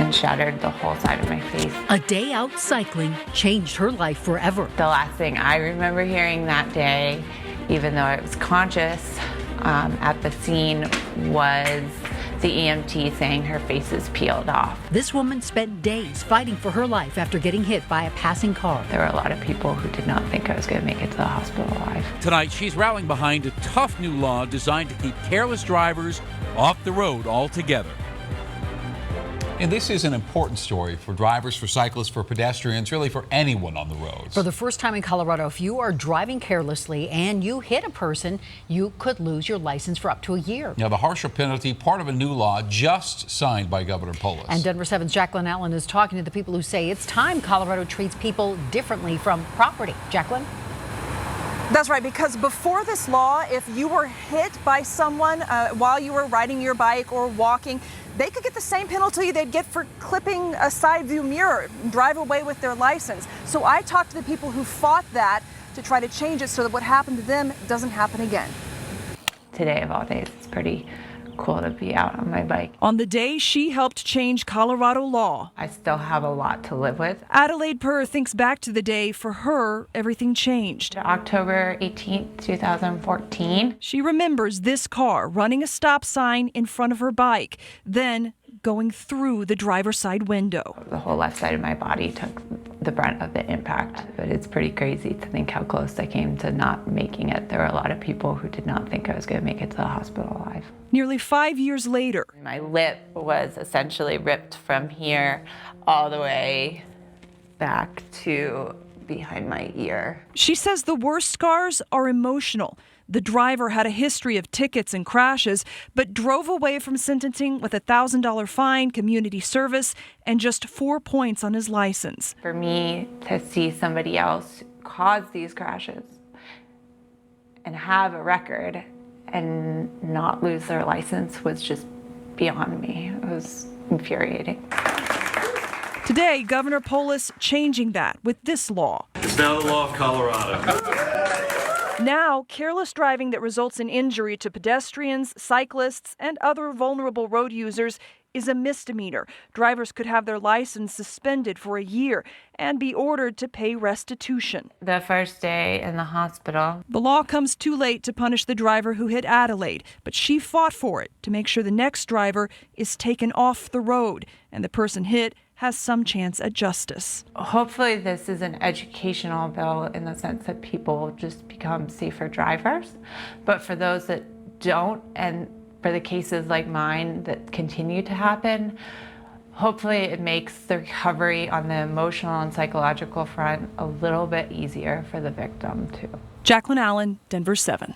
and shattered the whole side of my face. A day out cycling changed her life forever. The last thing I remember hearing that day, even though I was conscious at the scene, was the EMT saying her face is peeled off. This woman spent days fighting for her life after getting hit by a passing car. There were a lot of people who did not think I was going to make it to the hospital alive. Tonight, she's rallying behind a tough new law designed to keep careless drivers off the road altogether. And this is an important story for drivers, for cyclists, for pedestrians, really for anyone on the roads. For the first time in Colorado, if you are driving carelessly and you hit a person, you could lose your license for up to a year. Now, the harsher penalty, part of a new law just signed by Governor Polis. And Denver 7's Jacqueline Allen is talking to the people who say it's time Colorado treats people differently from property. Jacqueline? That's right, because before this law, if you were hit by someone while you were riding your bike or walking, they could get the same penalty they'd get for clipping a side view mirror, drive away with their license. So I talked to the people who fought that to try to change it so that what happened to them doesn't happen again. Today of all days, it's pretty cool to be out on my bike. On the day she helped change Colorado law, I still have a lot to live with. Adelaide Purr thinks back to the day for her everything changed. October 18th, 2014. She remembers this car running a stop sign in front of her bike, then going through the driver's side window. The whole left side of my body took the brunt of the impact, but it's pretty crazy to think how close I came to not making it. There were a lot of people who did not think I was going to make it to the hospital alive. Nearly 5 years later, my lip was essentially ripped from here all the way back to behind my ear. She says the worst scars are emotional. The driver had a history of tickets and crashes, but drove away from sentencing with a $1,000 fine, community service, and just 4 points on his license. For me to see somebody else cause these crashes and have a record and not lose their license was just beyond me. It was infuriating. Today, Governor Polis changing that with this law. It's now the law of Colorado. Now, careless driving that results in injury to pedestrians, cyclists, and other vulnerable road users is a misdemeanor. Drivers could have their license suspended for a year and be ordered to pay restitution. The first day in the hospital. The law comes too late to punish the driver who hit Adelaide, but she fought for it to make sure the next driver is taken off the road and the person hit has some chance at justice. Hopefully this is an educational bill in the sense that people will just become safer drivers. But for those that don't, and for the cases like mine that continue to happen, hopefully it makes the recovery on the emotional and psychological front a little bit easier for the victim too. Jacqueline Allen, Denver 7.